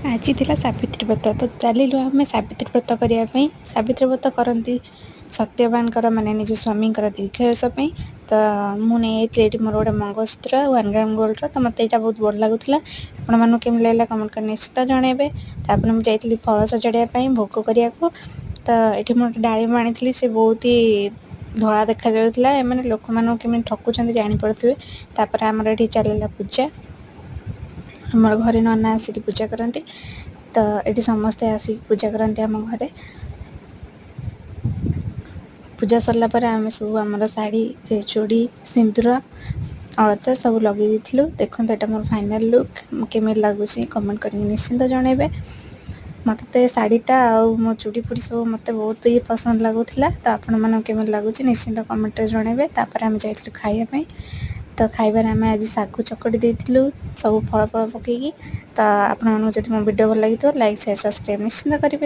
ଆଜି ଥିଲା ସାବିତ୍ରୀ ବ୍ରତ ତ ଚାଲିଲୁ ଆମେ ସାବିତ୍ରୀ ବ୍ରତ କରିବା ପାଇଁ। ସାବିତ୍ରୀ ବ୍ରତ କରନ୍ତି ସତ୍ୟବାନଙ୍କର ମାନେ ନିଜ ସ୍ୱାମୀଙ୍କର ଦୀର୍ଘାୟୁଷ ପାଇଁ। ତ ମୁଁ ନେଇଯାଇଥିଲି ଏଇଠି ମୋର ଗୋଟେ ମଙ୍ଗଳସୂତ୍ର 1 ଗ୍ରାମ ଗୋଲ୍ଡର। ତ ମୋତେ ଏଇଟା ବହୁତ ଭଲ ଲାଗୁଥିଲା। ଆପଣମାନଙ୍କୁ କେମିତି ଲାଗିଲା କମେଣ୍ଟ କରି ନିଶ୍ଚିତ ଜଣାଇବେ। ତାପରେ ମୁଁ ଯାଇଥିଲି ଫଳ ସଜାଡ଼ିବା ପାଇଁ ଭୋଗ କରିବାକୁ। ତ ଏଠି ମୁଁ ଗୋଟେ ଡାଳିମ୍ବ ଆଣିଥିଲି, ସେ ବହୁତ ଧଳା ଦେଖାଯାଉଥିଲା। ଏମାନେ ଲୋକମାନଙ୍କୁ କେମିତି ଠକୁଛନ୍ତି ଜାଣିପାରୁଥିବେ। ତାପରେ ଆମର ଏଠି ଚାଲିଲା ପୂଜା। ଆମର ଘରେ ନନା ଆସିକି ପୂଜା କରନ୍ତି। ତ ଏଠି ସମସ୍ତେ ଆସିକି ପୂଜା କରନ୍ତି ଆମ ଘରେ। ପୂଜା ସରିଲା ପରେ ଆମେ ସବୁ ଆମର ଶାଢ଼ୀ, ଚୁଡ଼ି, ସିନ୍ଦୁର, ଅଳତା ସବୁ ଲଗେଇ ଦେଇଥିଲୁ। ଦେଖନ୍ତୁ ଏଇଟା ମୋର ଫାଇନାଲ୍ ଲୁକ୍। କେମିତି ଲାଗୁଛି କମେଣ୍ଟ କରିକି ନିଶ୍ଚିନ୍ତ ଜଣାଇବେ। ମୋତେ ତ ଏ ଶାଢ଼ୀଟା ଆଉ ମୋ ଚୁଡ଼ି ଫୁଡ଼ି ସବୁ ମୋତେ ବହୁତ ପସନ୍ଦ ଲାଗୁଥିଲା। ତ ଆପଣମାନଙ୍କୁ କେମିତି ଲାଗୁଛି ନିଶ୍ଚିନ୍ତ କମେଣ୍ଟରେ ଜଣାଇବେ। ତାପରେ ଆମେ ଯାଇଥିଲୁ ଖାଇବା ପାଇଁ। ତ ଖାଇବାରେ ଆମେ ଆଜି ଶାଗୁ ଚକଟି ଦେଇଥିଲୁ ସବୁ ଫଳ ପକାଇକି। ତ ଆପଣମାନଙ୍କୁ ଯଦି ମୋ ଭିଡ଼ିଓ ଭଲ ଲାଗିଥିବ ଲାଇକ୍, ସେୟାର, ସବସ୍କ୍ରାଇବ୍ ନିଶ୍ଚିନ୍ତ କରିବେ।